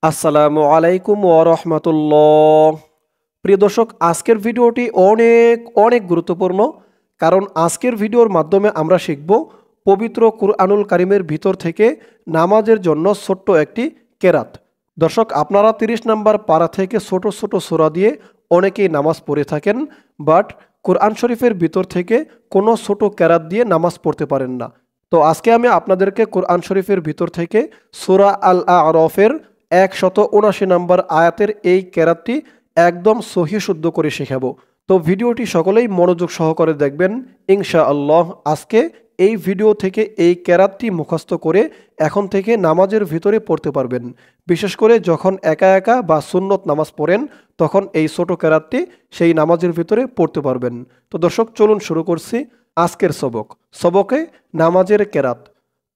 আসসালামু আলাইকুম ওয়া রাহমাতুল্লাহ। প্রিয় দর্শক, আজকের ভিডিওটি অনেক অনেক গুরুত্বপূর্ণ, কারণ আজকের ভিডিওর মাধ্যমে আমরা শিখব পবিত্র কুরআনুল কারীমের ভিতর থেকে নামাজের জন্য ছোট্ট একটি কেরাত। দর্শক, আপনারা 30 নম্বর পারা থেকে ছোট ছোট সূরা দিয়ে অনেকেই নামাজ পড়ে থাকেন, বাট কোরআন শরীফের ভিতর থেকে কোনো ছোট কেরাত দিয়ে নামাজ পড়তে পারেন না। তো আজকে আমি আপনাদেরকে কোরআন শরীফের ভিতর থেকে সূরা আল আ'রাফের 179 নম্বর আয়াতের এই কেরাতটি একদম সহি শুদ্ধ করে শেখাবো। তো ভিডিওটি সকলেই মনোযোগ সহকারে দেখবেন ইনশাআল্লাহ। আজকে এই ভিডিও থেকে এই কেরাতটি মুখস্থ করে এখন থেকে নামাজের ভিতরে পড়তে পারবেন। বিশেষ করে যখন একা একা বা সুন্নত নামাজ পড়েন, তখন এই ছোট কেরাতটি সেই নামাজের ভিতরে পড়তে পারবেন। তো দর্শক, চলুন শুরু করছি আজকের সবকে নামাজের কেরাত।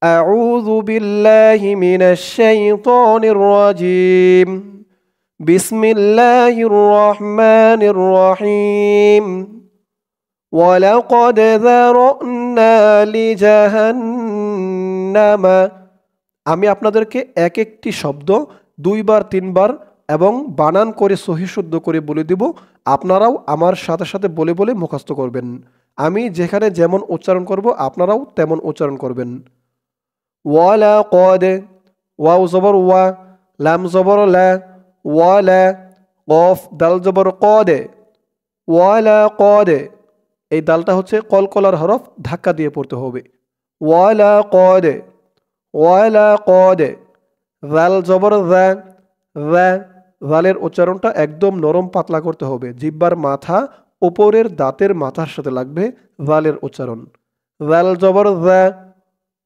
أعوذ بالله من الشيطان الرجيم بسم الله الرحمن الرحيم ولقد ذرأنا لجهنم। আমি আপনাদেরকে এক একটি শব্দ দুইবার তিনবার এবং বানান করে সহি শুদ্ধ করে বলে দিব। আপনারাও আমার সাথে সাথে বলে বলে মুখস্থ করবেন। আমি যেখানে যেমন উচ্চারণ করব আপনারাও তেমন উচ্চারণ করবেন। ওয়ালাকদ, ওয়াও জবর ওয়া, লাম জবর লা, ওয়ালা, কফ দাল জবর কদে, ওয়ালাকদে। এই দালটা হচ্ছে কলকলার হরফ, ধাক্কা দিয়ে পড়তে হবে। ওয়ালাকদে, ওয়ালাকদে। জাল জবর যা, যা। জালের উচ্চারণটা একদম নরম পাতলা করতে হবে। জিহ্বার মাথা উপরের দাঁতের মাথার সাথে লাগবে জালের উচ্চারণ। জাল জবর যা,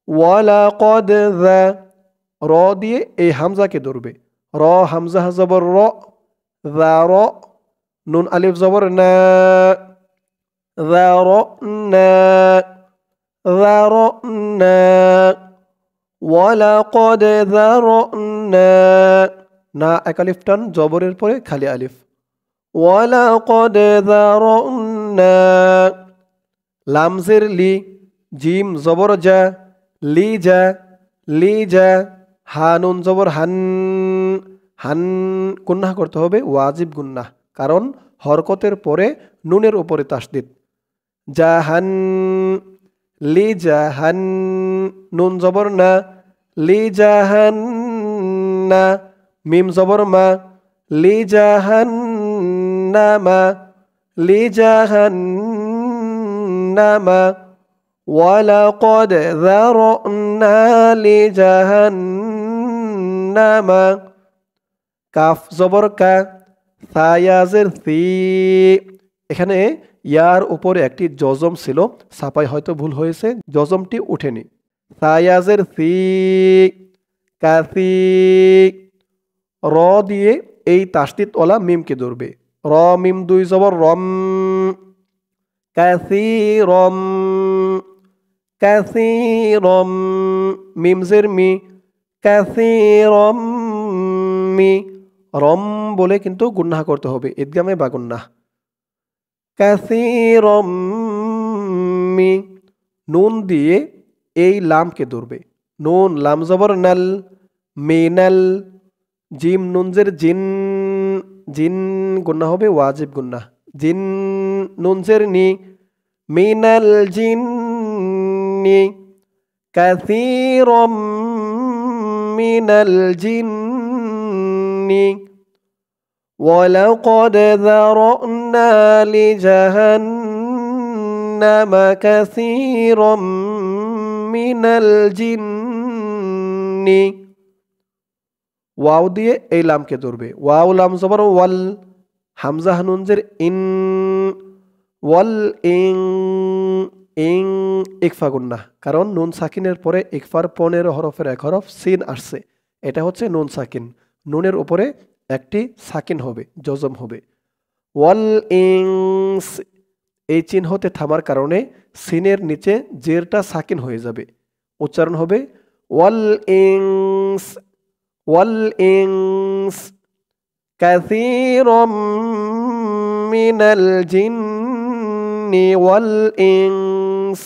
ওয়ালাকদ যা। র দিয়ে এই হামজাকে ধরবে। র হামজা জবর র, যা র। নুন আলিফ জবর না, যা র না, যা র না। ওয়ালাকদ যারনা, না এক আলিফ টান, জবরের পরে খালি আলিফ। ওয়ালাকদ যারনা। লামজের লি, জিম জবর যা, লি যা, লি যা। হানুন জবর হান, হান। গুন্নাহ করতে হবে, ওয়াজিব গুন্নাহ, কারণ হরকতের পরে নুনের উপরে তাসদিদ। জাহান, লি জাহান। নুন জবর না, লি জাহান না। মিম জবর মা, লি জাহান না মা, লি জাহান না মা। ওয়ালাকদ যারনা লিজাহান্নামা। কাফ জবর কা, সায়াজের সি। এখানে ইয়ার উপরে একটি জজম ছিল, ছাপাই হয়তো ভুল হয়েছে, জজমটি উঠেনি। সায়াজের সি, কাসি। র দিয়ে এই তাসদিদওয়ালা মিমকে ধরবে। র মিম দুই জবর রম, কাসীরম, কাসীরম। মিমজের মি, কাসীরম মি। রম বলে কিন্তু গুন্নাহ করতে হবে, ঈদগামে বা গুন্নাহ। কাসীরম মি। নুন দিয়ে এই লামকে ধরবে। নুন লাম জবর নাল, মিনাল। জিম নুনজের জিন, জিন গুন্নাহ হবে, ওয়াজিব গুন্নাহ। জিন নুনজের নি, মিনাল জিন্নি। কাসীরম মিনাল জিন্নি। ওয়ালাকদ যারনা লিজাহান্নামা কাসীরম মিনাল জিন্নি। ওয়াও দিয়ে এই লামকে ধরবে। ওয়াও লাম জবর ওয়াল, হামজা নুনজের ইন, ওয়াল ইং, ইং। ইকফা গুন্নাহ, কারণ নুন সাকিনের পরে ইকফার 15 হরফের এক হরফ সিন আসছে। এটা হচ্ছে নুন সাকিন, নুনের উপরে একটি সাকিন হবে, জজম হবে। ওয়াল ইংস, এই চিহ্নতে থামার কারণে সিনের নিচে জেরটা সাকিন হয়ে যাবে, উচ্চারণ হবে ওয়াল ইংস, ওয়াল ইংস। কাসীরম মিনাল জিন্নি ওয়াল ইংস।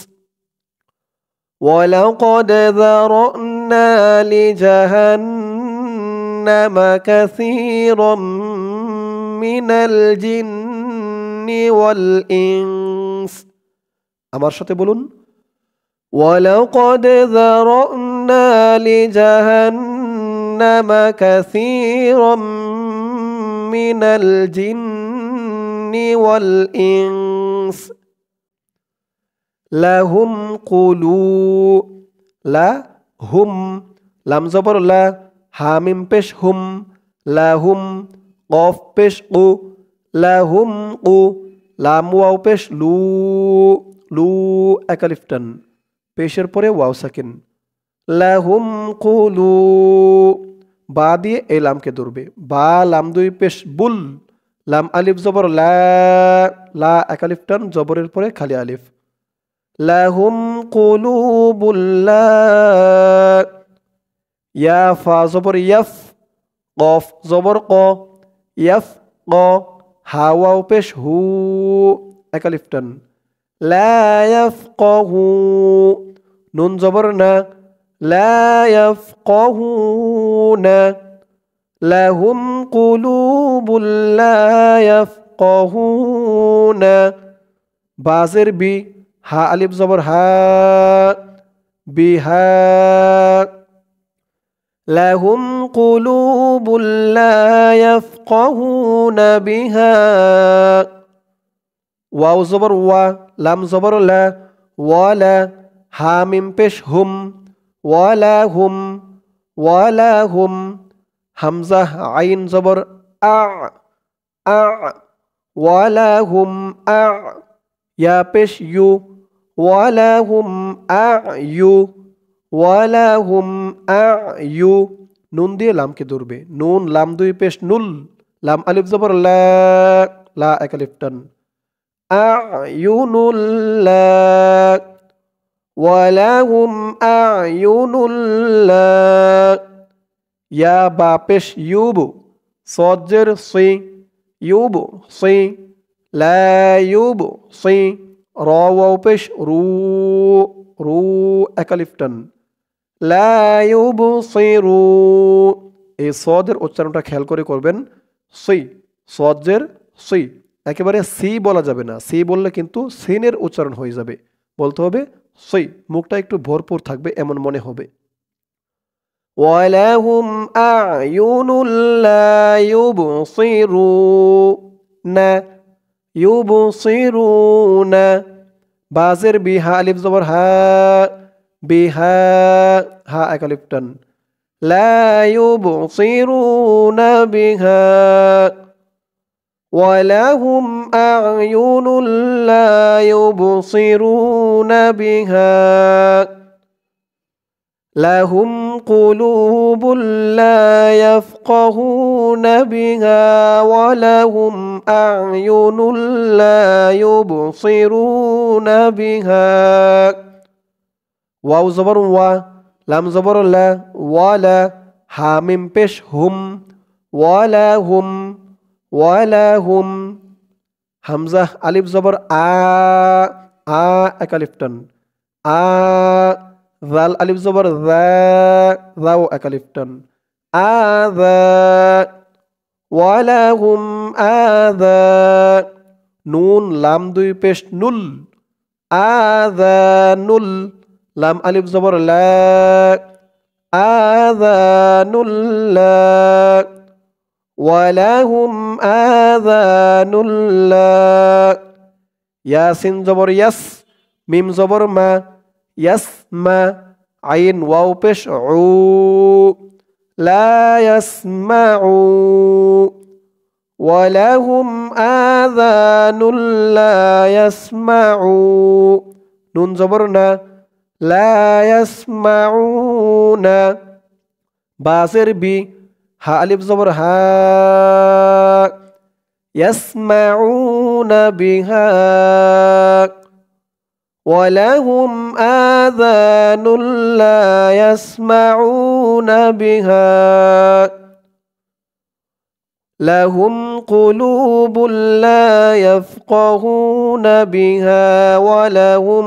ওয়ালাকদ যারনা লিজাহান্নাম كثيرا من الجن والإنس আমার সাথে বলুন ولقد ذرأنا لجهنم كثيرا من الجن والإنس لهم قلوب لا هم لام زبر لا حامim পেশ হুম লাহুম কফ পেশ কু লাহুম কু লাম ওয়াও পেশ লু লু একালিফ টান পেশের পরে ওয়াও সাকিন লাহুম কুলু বা দিয়ে এই লামকে ধরবে বা লাম দুই পেশ বুল লাম আলিফ জবর লা লা একালিফ টান জবরের পরে খালি আলিফ লাহুম কুলুবুল লা ইয়া ফা জবর ইয়াফ কফ জবর ক ইয়াফ ক হাওয়াও পেশ হু একালিফ টান লা ইয়াফকাহু নুন জবর না লা ইয়াফকাহুনা লাহুম কুলুবুল লা ইয়াফকাহুনা বাজের বি হা আলিফ জবর হা বিহা لهم قلوب لا يفقهون بها واو زبر وا لام زبر لا ولا حامim পেশ হুম ولا هم হামজা আইন জবর আ আ ولا هم ইয়া পেশ ইউ ولا هم يو ওয়ালা হুম আয়ু নুন দিয়ে লামকে ধরবে নুন লাম দুই পেশ নুল লাম আলিফ জবর লা লা এক আলিফ টান আয়ুনুল লা ওয়ালা হুম আয়ুনুল লা ইয়া বা পেশ ইউবু সজ্জের সি ইউবু সি লা ইউবু সি র ওয়াও পেশ রু রু এক আলিফ টান লা ইউবসিরু এই সদের উচ্চারণটা খেয়াল করে করবেন সি সজ্জের সি একেবারে সি বলা যাবে না সি বললে কিন্তু সিনের উচ্চারণ হয়ে যাবে বলতে হবে সি মুখটা একটু ভরপুর থাকবে এমন মনে হবে ওয়ালাহুম আয়ুনুল লা ইউবসিরুনা ইউবসিরুনা বাজের বি হা আলিফ জবর হা বিহা হা এক আলিফ টান লা ইউবসিরুনা বিহা ওয়ালাহুম আয়ুনুল লা ইউবসিরুনা বিহা লাহুম কুলুবুল লা ইয়াফকাহুনা বিহা ওয়ালাহুম আয়ুনুল লা ইউবসিরুনা বিহা ওয়াও জবর ওয়া লাম জবর লা ওয়ালা হামিম পেশ হুম ওয়ালা হুম হামজা আলিফ জবর আ এক আলিফ টান আ জাল আলিফ জবর যাও এক আলিফ টান আযা ওয়ালাহুম আযা নুন লাম দুই পেশ নুল আযানুল লাম আলিফ জবর লা আযানুল লা ওয়ালাহুম আযানুল লা ইয়াসিন জবর ইয়াস মিম জবর মা ইয়াসমা আইন ওয়াও পেশ উ লা ইয়াসমাউ ওয়ালাহুম আযানুল লা ইয়াসমাউ নুন জবর না লা ইয়াসমাউনা বাসের বি হা আলিফ জবর হা ইয়াসমাউনা বিহা ওয়ালাহুম আযানুল লা ইয়াসমাউনা বিহা লাহুম কুলুবুল লা ইয়াফকাহুনা বিহা ওয়া লাহুম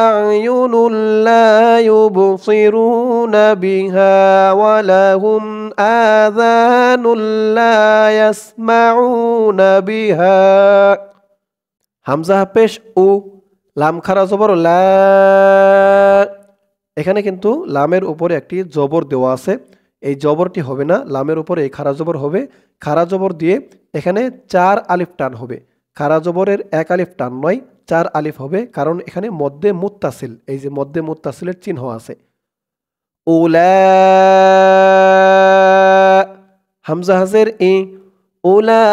আ'য়ুনুল লা ইউবসিরুনা বিহা ওয়া লাহুম আযানুল লা ইয়াসমাউনা বিহা। হামজা পেশ উ, লাম খারা জবর লা। এখানে কিন্তু লামের উপরে একটি জবর দেওয়া আছে, এই জবরটি হবে না, লামের উপরে এই খারা জবর হবে। খারা জবর দিয়ে এখানে 4 আলিফ টান হবে। খারা জবরের 1 আলিফ টান নয়, 4 আলিফ হবে, কারণ এখানে মধ্যে মুত্তাসিল, এই যে মধ্যে মুত্তাসিলের চিহ্ন আছে। উলা, হামজা হাজের ই, উলা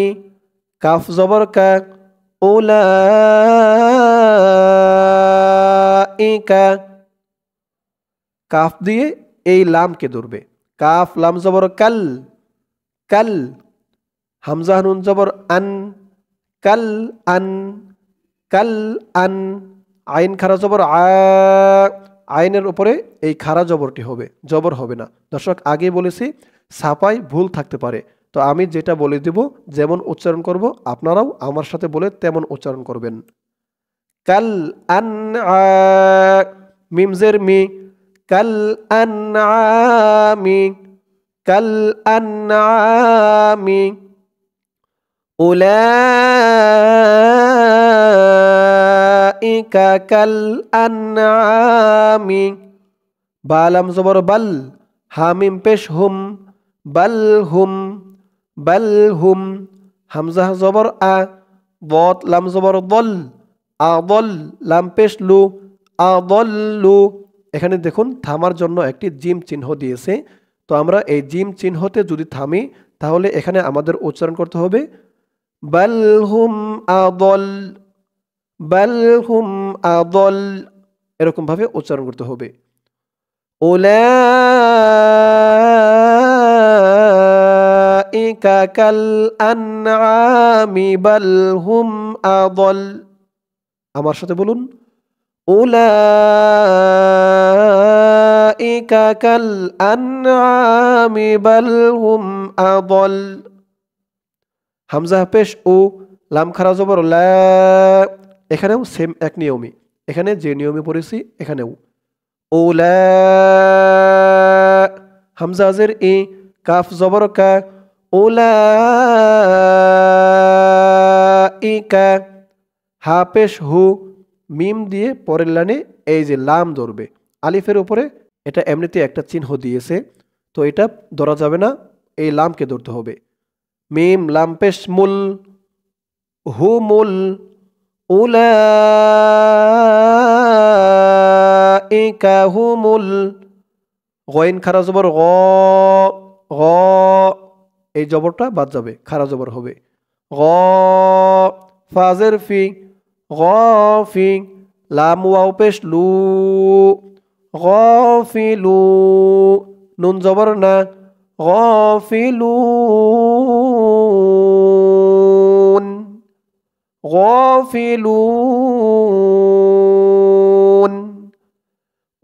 ই, কাফ জবর কা, উলা ইকা, কাফ দিয়ে এই লামকে ধরবে। কাফ লাম জবর কাল, কাল, হামজা নুন জবর আন, কাল আন, কাল আন, আইন খারা জবর আ, আইনের উপরে এই খারা জবরটি হবে, জবর হবে না। দর্শক আগে বলেছি ছাপায় ভুল থাকতে পারে, তো আমি যেটা বলে দেব যেমন উচ্চারণ করব আপনারাও আমার সাথে বলে তেমন উচ্চারণ করবেন। কাল আন, মিমজের মি, কাল আনআমি, কাল আনআমি, উলাইকা কাল আনআমি। বালাম জবর বাল, হামিম পেশ হুম, বাল হুম, বাল হুম, হামজা জবর আ, বত লাম জবর দল, আদল, লাম পেশ লু, আদল্লু। এখানে দেখুন থামার জন্য একটি জিম চিহ্ন দিয়েছে, তো আমরা এই জিম চিহ্নতে যদি থামি তাহলে এখানে আমাদের উচ্চারণ করতে হবে বাল হুম আদল, বাল হুম আদল, এরকম ভাবে উচ্চারণ করতে হবে। উলাইকা কাল আনআমি বাল হুম আদল। আমার সাথে বলুন, উলাইকা কাল আনআমি বাল হুম আদল। হামজা পেশ উ, লাম খারা জবর লা, এখানেও সেম এক নিয়মই, এখানে যে নিয়মে পড়েছি এখানেও। উলা, হামজা জের ই, কাফ জবর কা, উলাইকা, হা পেশ হু, মিম দিয়ে পরের লাইনে এই যে লাম ধরবে আলিফের উপরে, এটা এমনিতে একটা চিহ্ন দিয়েছে, তো এটা ধরা যাবে না, এই লামকে ধরতে হবে। মিম লাম পেশ মুল, হুমুল, উলাইকা হুমুল, গইন খারা জবর গ, গ, এই জবরটা বাদ যাবে, খারা জবর হবে। গ, ফাজের ফি, গফি, লাম ওয়াও পেশ লু, গফিলু, নুন জবর না, গফিলুন, গফিলুন,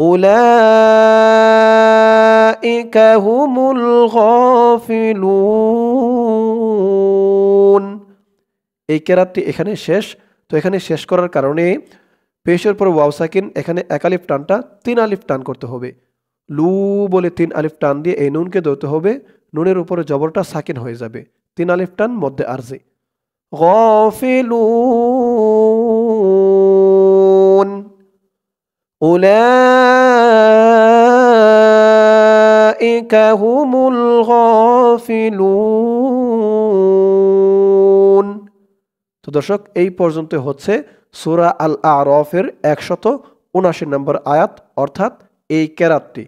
উলাইকা হুমুল গফিলুন। এই কেরাতটি এখানে শেষ, তো এখানে শেষ করার কারণে পেশের পর ওয়াও সাকিন, এখানে 1 আলিফ টানটা 3 আলিফ টান করতে হবে। লু বলে 3 আলিফ টান দিয়ে এই নুনকে ধরতে হবে, নুনের উপরে জবরটা সাকিন হয়ে যাবে, 3 আলিফ টান মধ্যে আরজি। গাফিলুন, উলাইকা হুমুল গাফিলুন। তো দর্শক এই পর্যন্ত হচ্ছে সূরা আল আরাফের 179 নম্বর আয়াত, অর্থাৎ এই কেরাতটি।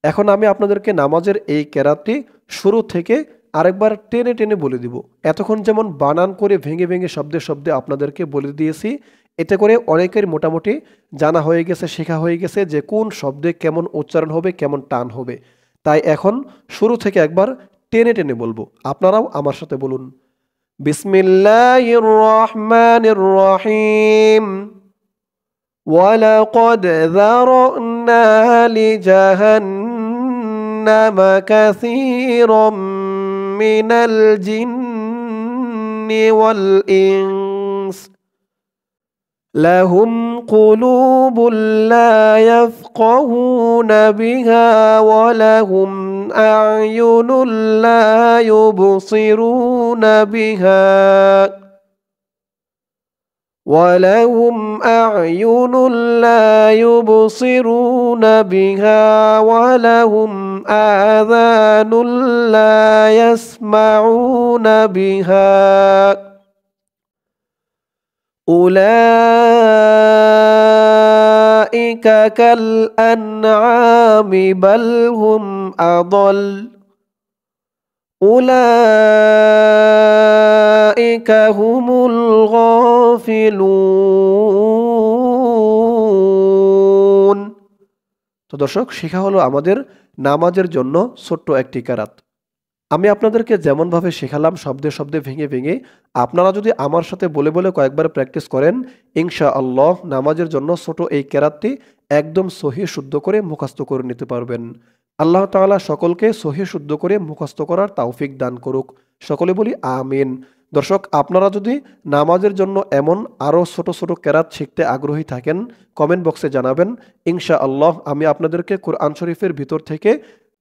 এখন আমি আপনাদেরকে নামাজের এই কেরাতটি শুরু থেকে আরেকবার টেনে টেনে বলে দিব। এতক্ষণ যেমন বানান করে ভেঙে ভেঙে শব্দে শব্দে আপনাদেরকে বলে দিয়েছি, এতে করে অনেকের মোটামুটি জানা হয়ে গেছে, শেখা হয়ে গেছে যে কোন শব্দে কেমন উচ্চারণ হবে, কেমন টান হবে। তাই এখন শুরু থেকে একবার টেনে টেনে বলবো, আপনারাও আমার সাথে বলুন। বিসমিল্লাহির রহমানির রহিম। ওয়ালাকাদ যারানা লিজাহান্নাম كثيرا من الجن والإنس لهم قلوب لا يفقهون بها ولهم أعين لا يبصرون بها ولهم أعين لا يبصرون بها ولهم آذان لا يسمعون بها أولئك كالأنعام بل هم أضل أولئك هم الغافلون। তো দর্শক, শেখা হলো আমাদের নামাজের জন্য ছোট্ট একটি কেরাত। আমি আপনাদেরকে যেমনভাবে শেখালাম শব্দে শব্দে ভেঙে ভেঙে, আপনারা যদি আমার সাথে বলে বলে কয়েকবার প্র্যাকটিস করেন, ইনশাআল্লাহ নামাজের জন্য ছোট এই কেরাতটি একদম সহিহ শুদ্ধ করে মুখস্থ করে নিতে পারবেন। আল্লাহ তাআলা সকলকে সহিহ শুদ্ধ করে মুখস্থ করার তৌফিক দান করুক। সকলে বলি আমিন। দর্শক, আপনারা যদি নামাজের জন্য এমন আরও ছোট ছোট কেরাত শিখতে আগ্রহী থাকেন, কমেন্ট বক্সে জানাবেন। ইনশাআল্লাহ আমি আপনাদেরকে কোরআন শরীফের ভিতর থেকে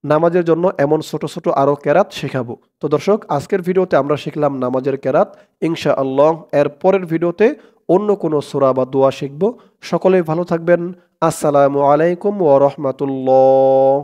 নামাজের জন্য এমন ছোট ছোট আরও কেরাত শেখাবো। তো দর্শক, আজকের ভিডিওতে আমরা শিখলাম নামাজের কেরাত। ইনশাআল্লাহ এর পরের ভিডিওতে অন্য কোনো সূরা বা দোয়া শিখব। সকলেই ভালো থাকবেন। আসসালামু আলাইকুম ওয়া রাহমাতুল্লাহ।